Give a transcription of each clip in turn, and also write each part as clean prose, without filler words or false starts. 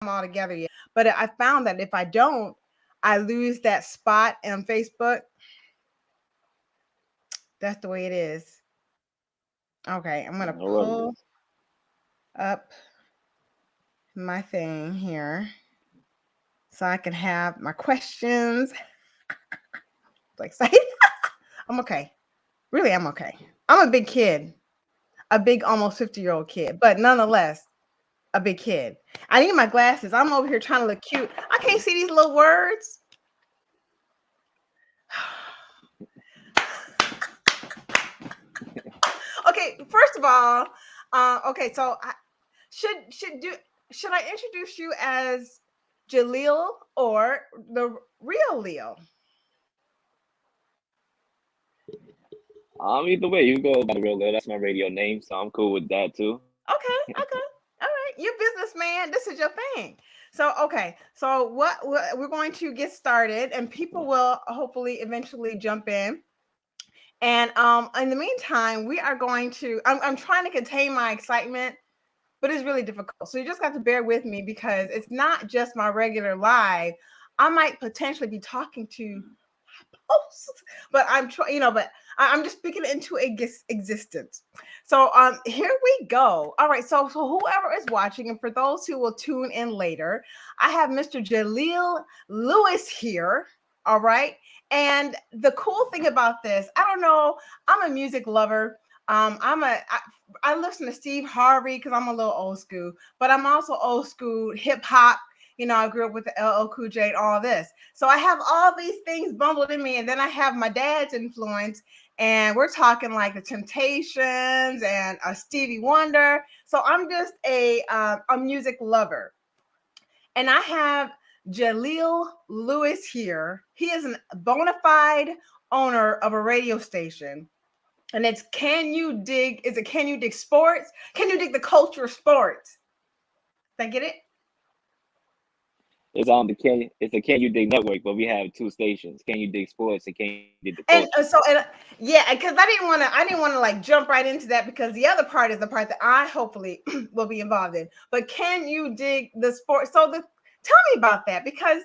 all together yet. But I found that if I don't, I lose that spot on Facebook. That's the way it is. Okay, I'm gonna No pull worries. up my thing here so I can have my questions. Like, I'm okay. Really, I'm okay. I'm a big kid, a big almost 50-year-old kid, but nonetheless, a big kid. I need my glasses. I'm over here trying to look cute. I can't see these little words. Okay, first of all, okay, so should do should I introduce you as Jaleel or the real Leo? Either way, you go by the real Lil. That's my radio name, so I'm cool with that too. Okay, okay, all right. You're businessman. This is your thing. So okay, so what we're going to get started, and people will hopefully eventually jump in. And in the meantime, we are going to. I'm trying to contain my excitement, but it's really difficult. So you just got to bear with me because it's not just my regular live. I might potentially be talking to hosts, but I'm trying, but I'm just speaking into existence. So here we go. All right, so whoever is watching, and for those who will tune in later, I have Mr. Jaleel Lewis here. All right, and the cool thing about this, I don't know, I'm a music lover. I listen to Steve Harvey because I'm a little old school, but I'm also old school hip hop. I grew up with the LL Cool J and all this. So I have all these things bundled in me, and then I have my dad's influence, and we're talking like the Temptations and Stevie Wonder. So I'm just a music lover, and I have Jaleel Lewis here. He is a bona fide owner of a radio station, and it's Can You Dig? Is it Can You Dig Sports? Can you dig the culture of sports? Did I get it? It's a Can You Dig network, but we have two stations: Can You Dig Sports and Can You Dig the And Culture. yeah, because I didn't want to like jump right into that because the other part is the part that I hopefully will be involved in. But can you dig the sport? Tell me about that because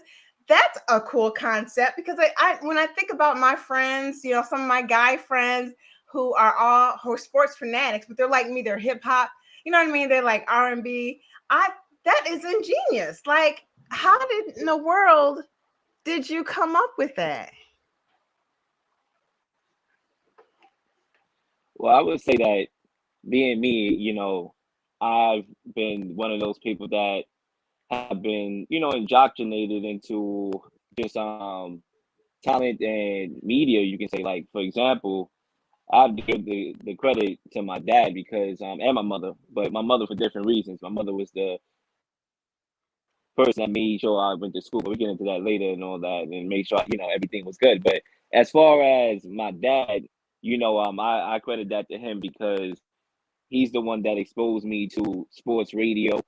that's a cool concept. Because I when I think about my friends, some of my guy friends who are sports fanatics, but they're like me, they're hip hop. You know what I mean? They're like R&B. I That is ingenious. Like, how did in the world did you come up with that? Well, I would say that being me, I've been one of those people that have been, indoctrinated into just talent and media, you can say. Like, for example, I have to give the credit to my dad because and my mother, but my mother for different reasons. My mother was the person that made sure I went to school, but we get into that later and all that, and make sure everything was good. But as far as my dad, I credit that to him because he's the one that exposed me to sports radio.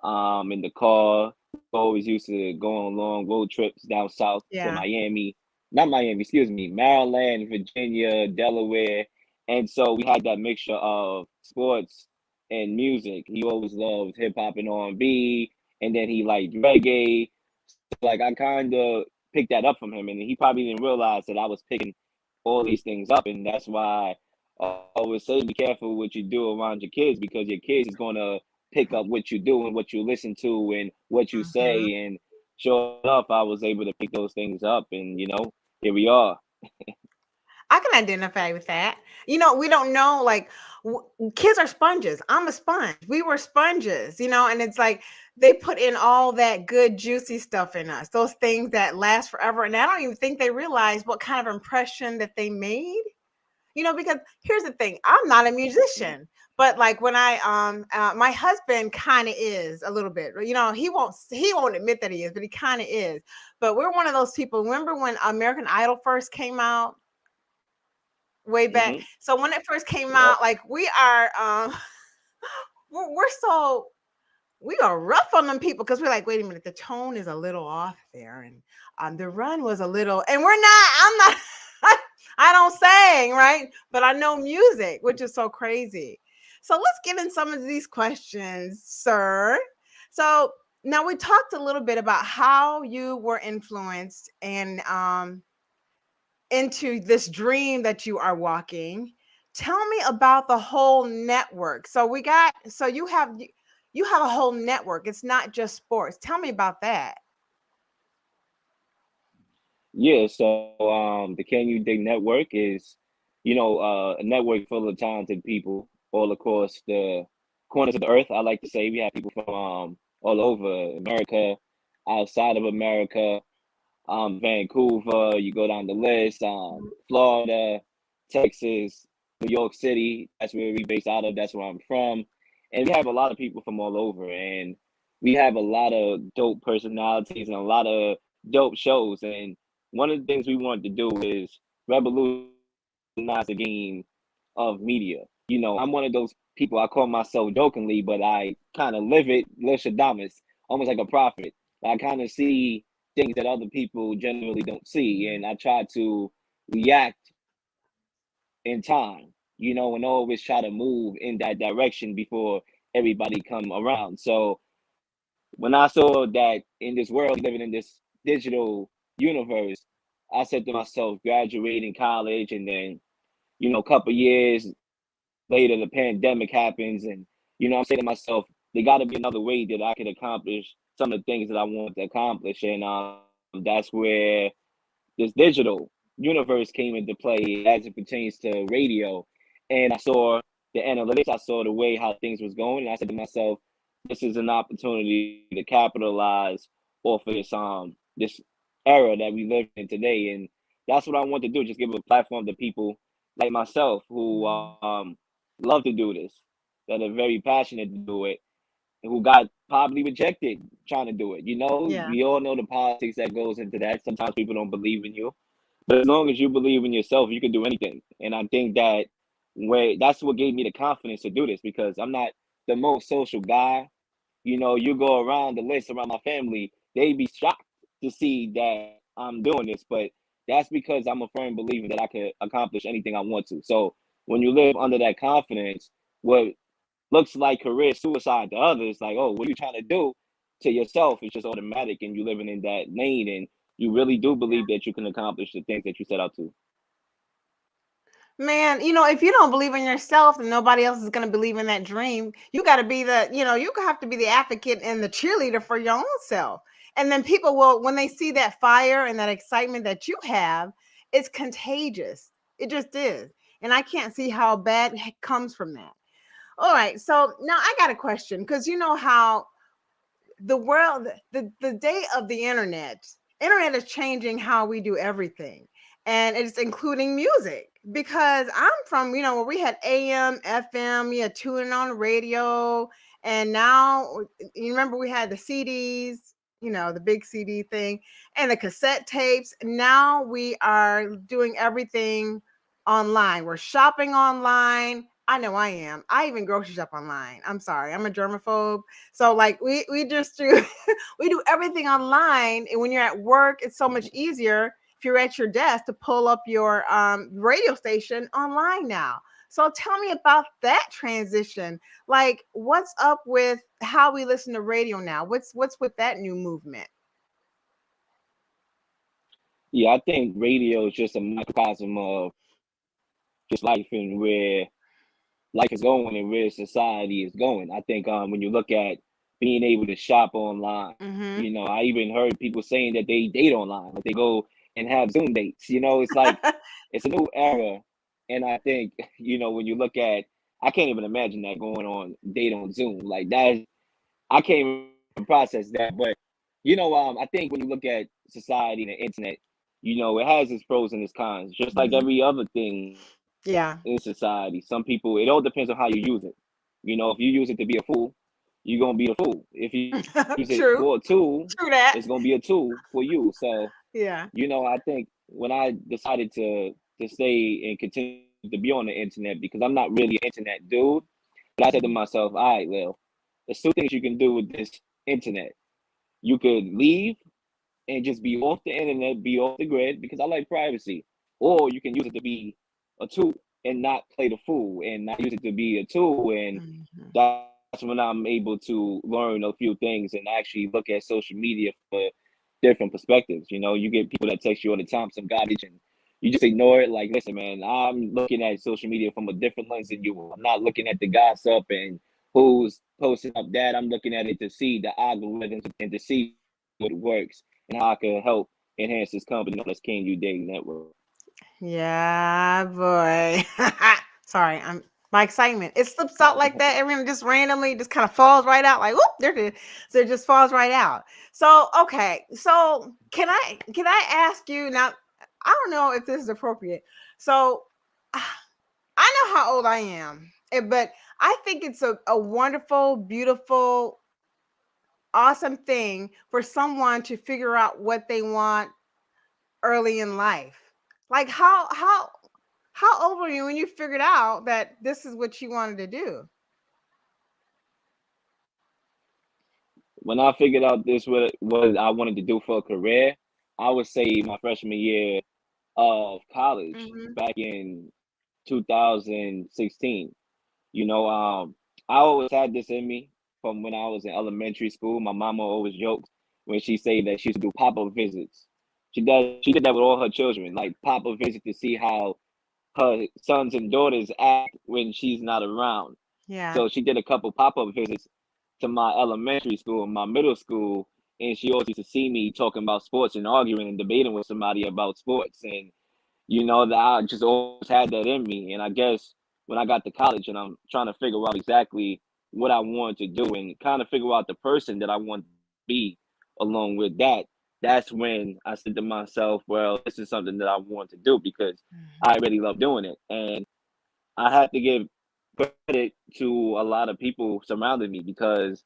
In the car, we always used to go on long road trips down south to Yeah. Miami, not Miami, excuse me, Maryland, Virginia, Delaware, and so we had that mixture of sports and music. He always loved hip hop and R&B, and then he liked reggae. So like I kind of picked that up from him, and he probably didn't realize that I was picking all these things up, and that's why I always say be careful what you do around your kids because your kids is gonna pick up what you do and what you listen to and what you Mhm. say. And sure enough, I was able to pick those things up, and here we are. I can identify with that. We don't know, like, kids are sponges. I'm a sponge. We were sponges, and it's like they put in all that good, juicy stuff in us, those things that last forever. And I don't even think they realize what kind of impression that they made, because here's the thing, I'm not a musician. But like when my husband kind of is a little bit, he won't admit that he is, but he kind of is. But we're one of those people. Remember when American Idol first came out? Way back. Hmm. So when it first came Yep. out, like we are, we're so we are rough on them people because we're like, wait a minute, the tone is a little off there, and the run was a little, and we're not. I'm not. I don't sing right, but I know music, which is so crazy. So let's get in some of these questions, sir. So Now we talked a little bit about how you were influenced and into this dream that you are walking. Tell me about the whole network. So you have a whole network. It's not just sports. Tell me about that. Yeah, so the Can You Dig Network is, a network full of talented people all across the corners of the earth. I like to say we have people from all over America, outside of America, Vancouver. You go down the list, Florida, Texas, New York City. That's where we based out of. That's where I'm from, and we have a lot of people from all over, and we have a lot of dope personalities and a lot of dope shows. And one of the things we want to do is revolutionize the game of media. I'm one of those people. I call myself jokingly, but I kind of live it, Lishadamas, almost like a prophet. I kind of see things that other people generally don't see, and I try to react in time, and always try to move in that direction before everybody come around. So when I saw that in this world, we living in this digital universe, I said to myself, graduating college, and then a couple years later, the pandemic happens, and I'm saying to myself, there got to be another way that I could accomplish some of the things that I want to accomplish, and that's where this digital universe came into play as it pertains to radio. And I saw the analytics, I saw the way how things was going, and I said to myself, this is an opportunity to capitalize off of this era that we live in today. And that's what I want to do, just give a platform to people like myself who Mhm. love to do this, that are very passionate to do it, who got probably rejected trying to do it. Yeah. We all know the politics that goes into that. Sometimes people don't believe in you, but as long as you believe in yourself, you can do anything. And I think that that's what gave me the confidence to do this, because I'm not the most social guy. You go around the list around my family, they be shocked to see that I'm doing this, but that's because I'm a firm believer that I could accomplish anything I want to. So when you live under that confidence, what looks like career suicide to others, like, oh, what are you trying to do, to yourself, it's just automatic, and you living in that lane, and you really do believe that you can accomplish the things that you set out to. Man, if you don't believe in yourself, then nobody else is going to believe in that dream. You got to be you have to be the advocate and the cheerleader for your own self. And then people will, when they see that fire and that excitement that you have, it's contagious. It just is. And I can't see how bad comes from that. All right. So now I got a question, because you know how the world, the day of the internet is changing how we do everything, and it's including music, because I'm from, where we had AM, FM, you had tuning on the radio, and now you remember we had the CDs, the big CD thing, and the cassette tapes. Now we are doing everything online. We're shopping online. I know I am. I even grocery shop online. I'm sorry, I'm a germaphobe. So like we just do we do everything online. And when you're at work, it's so much easier if you're at your desk to pull up your radio station online now. So tell me about that transition. Like, what's up with how we listen to radio now? What's with that new movement? Yeah, I think radio is just a microcosm of just life and where life is going and where society is going. I think when you look at being able to shop online, Mm-hmm. I even heard people saying that they date online, like they go and have Zoom dates. It's like it's a new era, and I think when you look at, I can't even imagine that, going on date on Zoom like that. I can't even process that, but I think when you look at society and the internet, it has its pros and its cons, just like Hmm. every other thing in Yeah. society. Some people, it all depends on how you use it. If you use it to be a fool, you're gonna be a fool. If you use it for a True. tool, True it's that. gonna be a tool for you. So, Yeah. I think when I decided to stay and continue to be on the internet, because I'm not really an internet dude, but I said to Mhm. myself, all right, well, there's two things you can do with this internet. You could leave and just be off the internet, be off the grid, because I like privacy. Or you can use it to be a tool and not play the fool, and not use it to be a tool. And Mhm. that's what I when I'm able to learn a few things and actually look at social media for different perspectives. You know, you get people that text you all the time some garbage, and you just ignore it. Like, listen, man, I'm looking at social media from a different lens than you. I'm not looking at the gossip and who's posting up that. I'm looking at it to see the algorithms and to see what works and how I can help enhance this company known as Can You Dating Network. Yeah, boy. Sorry, I'm my excitement. It slips out like that. Everyone just randomly just kind of falls right out. Like, whoop, there it is. So it just falls right out. So okay. So can I ask you now? I don't know if this is appropriate. So I know how old I am, but I think it's a wonderful, beautiful, awesome thing for someone to figure out what they want early in life. Like how old were you when you figured out that this is what you wanted to do? When I figured out this what I wanted to do for a career, I would say my freshman year of college Hmm. back in 2016. You know, I always had this in me from when I was in elementary school. My mama always joked when she say that she used to do pop-up visits. She did that with all her children, like pop-up visit to see how her sons and daughters act when she's not around. Yeah. So she did a couple pop-up visits to my elementary school and my middle school, and she always used to see me talking about sports and arguing and debating with somebody about sports. And you know, that I just always had that in me. And I guess when I got to college and I'm trying to figure out exactly what I want to do and kind of figure out the person that I want to be along with that, that's when I said to myself, well, this is something that I want to do because Mhm. I really love doing it. And I have to give credit to a lot of people surrounding me because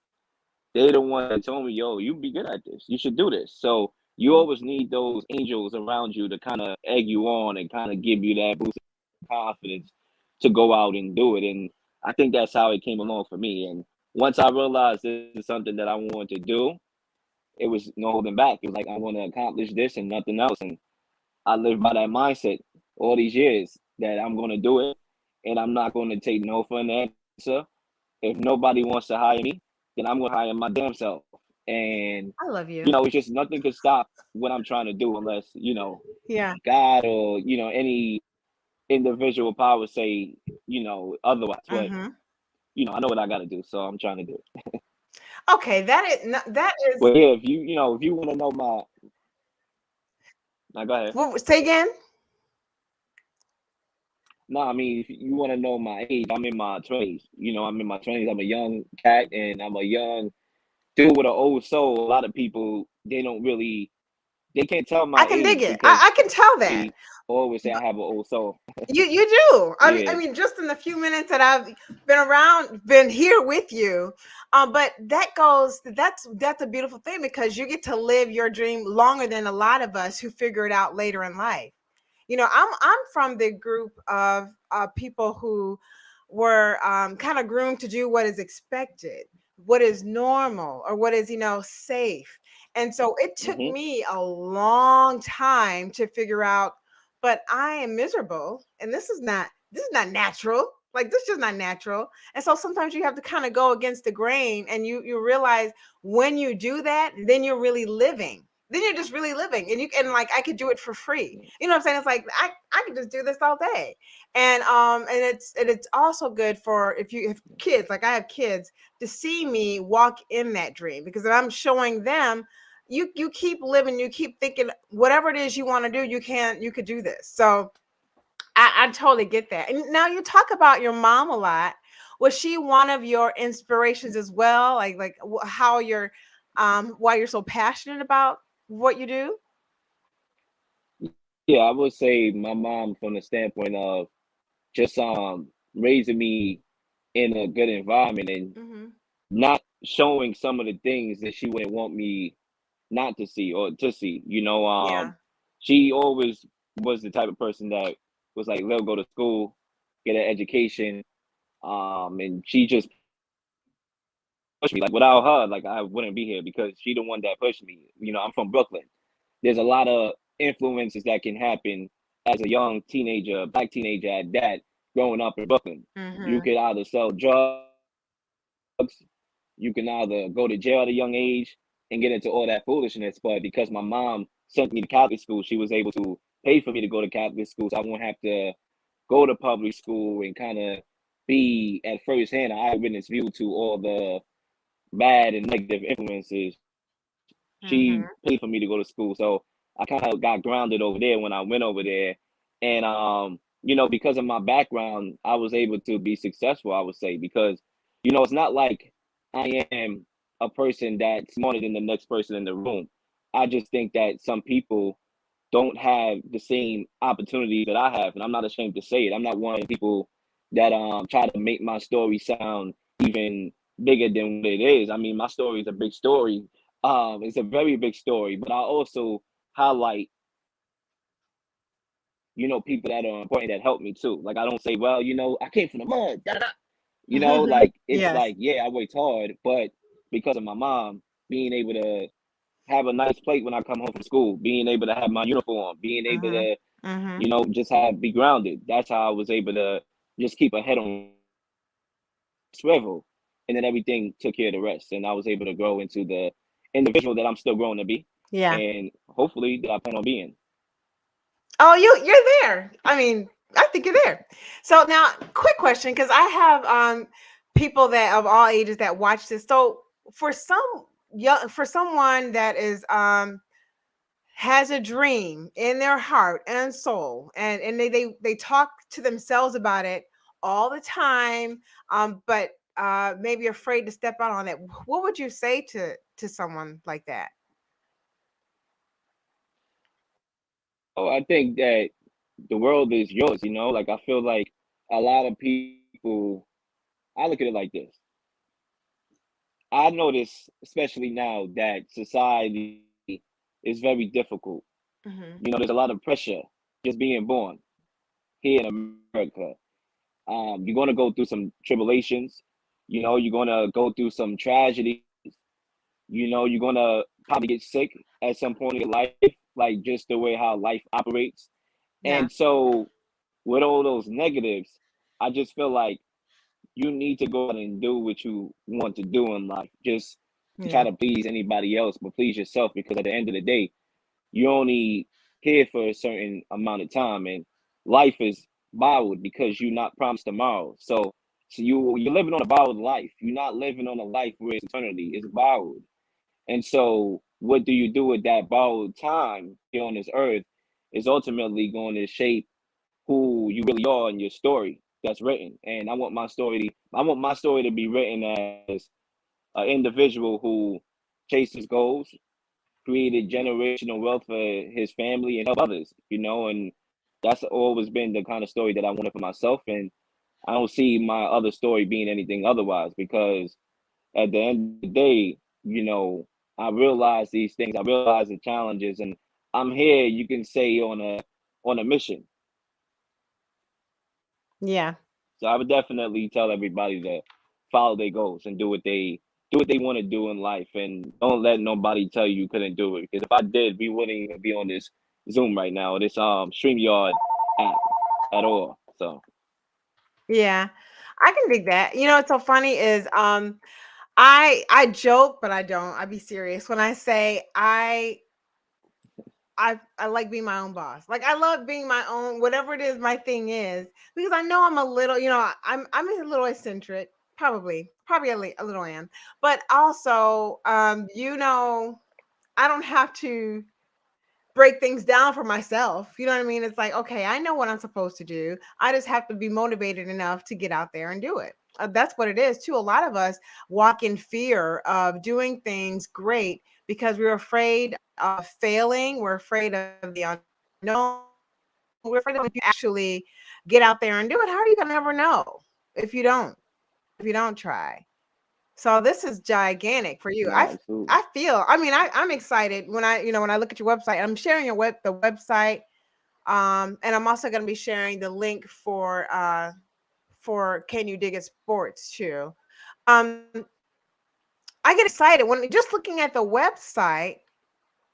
they the ones that told me, yo, you be good at this. You should do this. So you always need those angels around you to kind of egg you on and kind of give you that boost of confidence to go out and do it. And I think that's how it came along for me. And once I realized this is something that I wanted to do, it was no holding back. It was like I want to accomplish this and nothing else. And I live by that mindset all these years that I'm going to do it and I'm not going to take no for an answer. If nobody wants to hire me, then I'm going to hire my damn self. And, I love you you. know, it's just nothing could stop what I'm trying to do unless, you know, Yeah. God or, you know, any individual power say, you know, otherwise. But, Hmm. you know, I know what I got to do. So I'm trying to do it. Okay, that is. But yeah, if you, you know, if you want to know my, now go ahead. What, say again? No, I mean, if you want to know my age, I'm in my 20s. You know, I'm in my 20s. I'm a young cat and I'm a young dude with an old soul. A lot of people, they don't really, they can't tell I my can dig age it. because I can tell they that. always say I have an old soul. You do. I Yeah. mean, just in the few minutes that I've been around, been here with you, but that goes. That's a beautiful thing because you get to live your dream longer than a lot of us who figure it out later in life. You know, I'm from the group of people who were kind of groomed to do what is expected, what is normal, or what is safe. And so it took Hmm. me a long time to figure out, but I am miserable, and this is not natural. Like, this is just not natural. And so sometimes you have to kind of go against the grain, and you realize when you do that, then you're really living. Then you're just really living, and like, I could do it for free. You know what I'm saying? It's like I could just do this all day. And it's also good for if you have kids, like I have kids, to see me walk in that dream, because if I'm showing them, you keep living, you keep thinking whatever it is you want to do, you could do this. So I totally get that. And now you talk about your mom a lot. Was she one of your inspirations as well? How you're why you're so passionate about what you do? Yeah, I would say my mom from the standpoint of just raising me in a good environment and Hmm. not showing some of the things that she wouldn't want me not to see or to see. You know, Yeah. she always was the type of person that was like, "Let go to school, get an education," and she just pushed me. Like without her, like I wouldn't be here because she the one that pushed me. You know, I'm from Brooklyn. There's a lot of influences that can happen as a young teenager, black teenager at that, growing up in Brooklyn. You Hmm. could either sell drugs, You can either go to jail at a young age and get into all that foolishness. But because my mom sent me to Catholic school, she was able to pay for me to go to Catholic school, so I won't have to go to public school and kind of be at first hand an eyewitness view to all the bad and negative influences. She paid Mm-hmm. for me to go to school, so I kind of got grounded over there when I went over there. And because of my background, I was able to be successful, I would say, because it's not like I am a person that's smarter than the next person in the room. I just think that some people don't have the same opportunities that I have, and I'm not ashamed to say it. I'm not one of the people that try to make my story sound even bigger than what it is. I mean, my story is a big story. It's a very big story, but I also highlight people that are important that help me too. Like I don't say, well, I came from the mud, da, da, da. Like it's Yes. like, yeah, I worked hard, but because of my mom being able to have a nice plate when I come home from school, being able to have my uniform, being able Mm-hmm. to, Mm-hmm. just be grounded. That's how I was able to just keep a head on swivel, and then everything took care of the rest, and I was able to grow into the individual that I'm still growing to be, Yeah. and hopefully that I plan on being. Oh, you're there. I mean, I think you're there. So now, quick question, because I have people that of all ages that watch this. So for some young, for someone that is has a dream in their heart and soul, and they talk to themselves about it all the time, but maybe afraid to step out on it. What would you say to someone like that? Oh, I think that the world is yours. Like I feel like a lot of people. I look at it like this. I notice, especially now, that society is very difficult. Hmm. There's a lot of pressure just being born here in America. You're going to go through some tribulations. You're going to go through some tragedies. You're going to probably get sick at some point in your life, like just the way how life operates. Yeah. And so, with all those negatives, I just feel like you need to go out and do what you want to do in life. Just to try Yeah. to please anybody else, but please yourself, because at the end of the day, you only here for a certain amount of time, and life is borrowed because you're not promised tomorrow. So you're living on a borrowed life. You're not living on a life where it's eternity. It's borrowed. And so what do you do with that borrowed time here on this earth is ultimately going to shape who you really are in your story that's written. And I want my story to be written as an individual who chases goals, created generational wealth for his family, and help others. And that's always been the kind of story that I wanted for myself. And I don't see my other story being anything otherwise, because at the end of the day, I realize these things, I realize the challenges, and I'm here, you can say, on a mission. Yeah. So I would definitely tell everybody to follow their goals and do what they want to do in life, and don't let nobody tell you couldn't do it. Because if I did, we wouldn't even be on this Zoom right now, or this StreamYard app at all. So Yeah, I can dig that. You know, what's so funny is I joke, but I don't. I be serious when I say I like being my own boss. Like I love being my own, whatever it is my thing is, because I know I'm a little, I'm a little eccentric, probably a little am, but also I don't have to break things down for myself. You know what I mean? It's like, okay, I know what I'm supposed to do. I just have to be motivated enough to get out there and do it. That's what it is, too. A lot of us walk in fear of doing things great because we're afraid of failing. We're afraid of the unknown. We're afraid that if you actually get out there and do it, how are you going to ever know if you don't try? So this is gigantic for you. nah, I absolutely. feel. I mean, I'm excited when when I look at your website. I'm sharing the website, and I'm also going to be sharing the link for Can You Dig It Sports too. Um, I get excited when just looking at the website.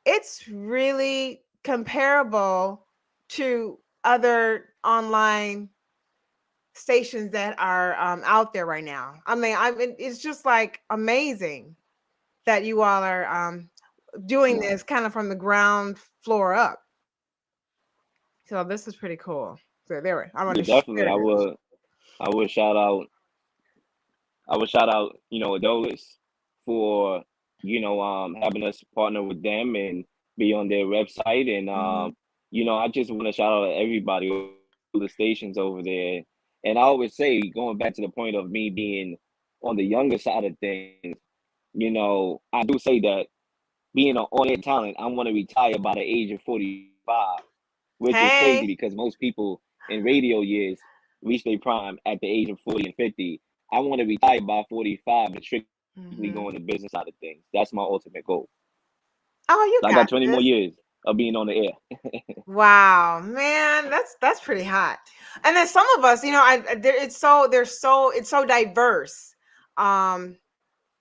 It's really comparable to other online stations that are out there right now. I mean, it's just like amazing that you all are doing Nah, this kind of from the ground floor up. So this is pretty cool. So there, I want yeah, to definitely. share this. I would shout out Adolis for having us partner with them and be on their website. And Hmm. I just want to shout out everybody, all the stations over there. And I always say, going back to the point of me being on the younger side of things, I do say that being an on-air talent, I want to retire by the age of 45, which is crazy Hey. because most people in radio years reach their prime at the age of 40 and 50. I want to retire by 45 and strictly go on the Hmm. business side of things. That's my ultimate goal. Oh, you So I got got 20 more this. years of being on the air. Wow, man, that's pretty hot. And then some of us, it's so diverse, um,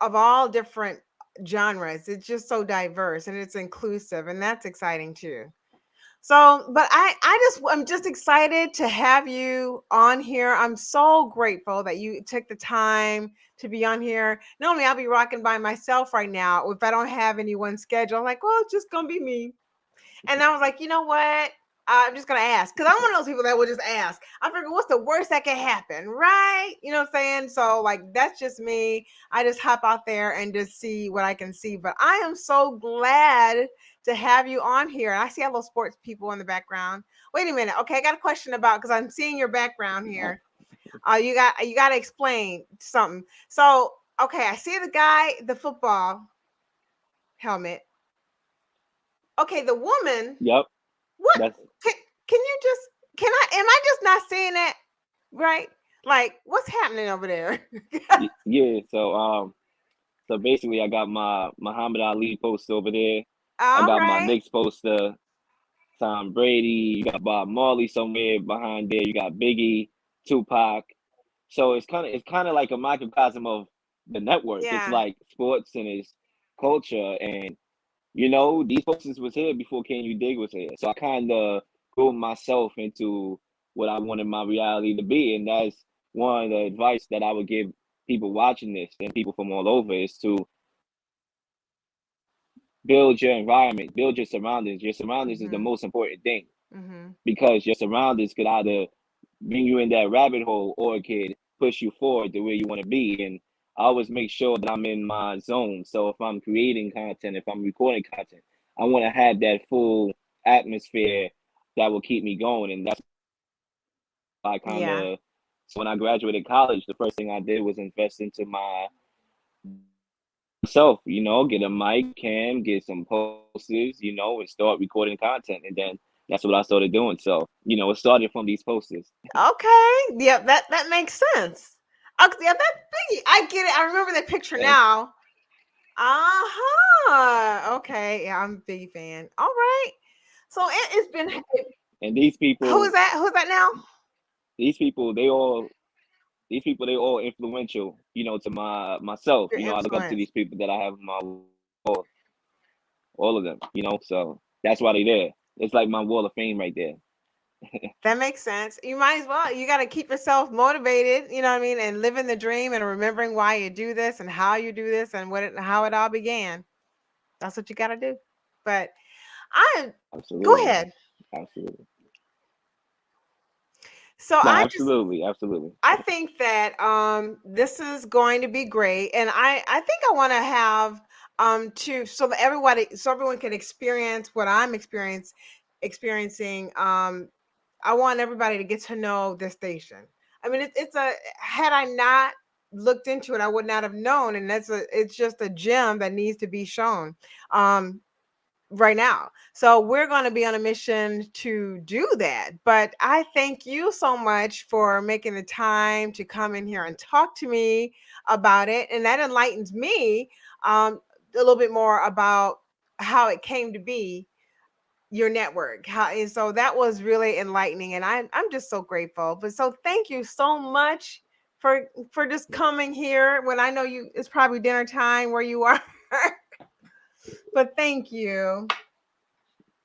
of all different genres. It's just so diverse and it's inclusive, and that's exciting too. So, but I'm just excited to have you on here. I'm so grateful that you took the time to be on here. Normally, I'll be rocking by myself right now if I don't have anyone scheduled. I'm like, well, it's just gonna be me. And I was like, you know what? I'm just gonna ask because I'm one of those people that will just ask. I figure, what's the worst that can happen, right? You know what I'm saying? So like, that's just me. I just hop out there and just see what I can see. But I am so glad to have you on here. And I see all those sports people in the background. Wait a minute. Okay, I got a question about because I'm seeing your background here. You got to explain something. So okay, I see the guy, the football helmet. Okay, the woman. Yep, What that's can, can you just can I am I just not seeing that right? Like what's happening over there? yeah. So basically, I got my Muhammad Ali poster over there. I All got my right. Knicks poster. Tom Brady. You got Bob Marley somewhere behind there. You got Biggie, Tupac. So it's kind of like a microcosm of the network. It's Yeah. like sports and it's culture, and these posters was here before Can You Dig was here. So I kind of grew myself into what I wanted my reality to be, and that's one of the advice that I would give people watching this and people from all over is to build your environment, build your surroundings. Your surroundings is the Mhm. most important thing Mhm. because your surroundings could either bring you in that rabbit hole or it could push you forward to where you want to be. And I always make sure that I'm in my zone. So if I'm creating content, if I'm recording content, I want to have that full atmosphere that will keep me going. And that's why I kind of, so when I graduated college, the first thing I did was invest into myself, get a mic, cam, get some posters, and start recording content. And then that's what I started doing. So, it started from these posters. Okay. Yep, that makes sense. Okay, yeah, that thingy. I get it. I remember that picture And now. Uh-huh. Okay. Yeah, I'm a big fan. All right. So it's been and these who is people, that? Who's that now? these people, they all these people, they all influential, to myself. Your I look up to influence. these people that I have on my wall, all of them, so that's why they there. It's like my wall of fame right there. That makes sense. You might as well. You got to keep yourself motivated, you know what I mean, and living the dream and remembering why you do this and how you do this and how it all began. That's what you got to do. But I go Absolutely. ahead. Absolutely. So No, absolutely, absolutely. I think that this is going to be great, and I think I want to have to so that everyone can experience what I'm experiencing. I want everybody to get to know this station. I mean, it's a had I not looked into it, I would not have known, and it's just a gem that needs to be shown. Um, right now. So we're going to be on a mission to do that. But I thank you so much for making the time to come in here and talk to me about it. And that enlightens me a little bit more about how it came to be your network. And so that was really enlightening. And I'm just so grateful. But so thank you so much for just coming here when I know you it's probably dinner time where you are. But thank you.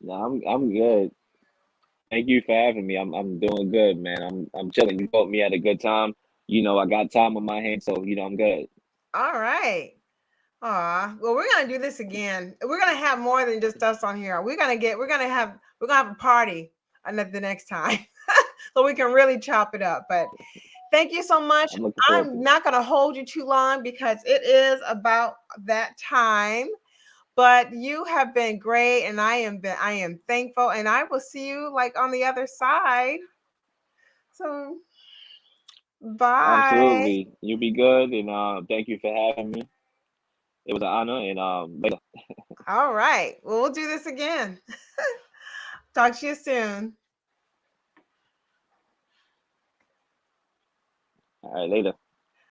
No, I'm good. Thank you for having me. I'm doing good, man. I'm chilling. You caught me at a good time. You know, I got time on my hands, so I'm good. All right. Well, we're gonna do this again. We're gonna have more than just us on here. We're gonna have a party the next time, so we can really chop it up. But thank you so much. I'm looking forward I'm to it. not gonna hold you too long because it is about that time. But you have been great, and I am thankful, and I will see you like on the other side. So bye. Absolutely. You be good, and thank you for having me. It was an honor, and later. All right. Well, we'll do this again. Talk to you soon. All right, later.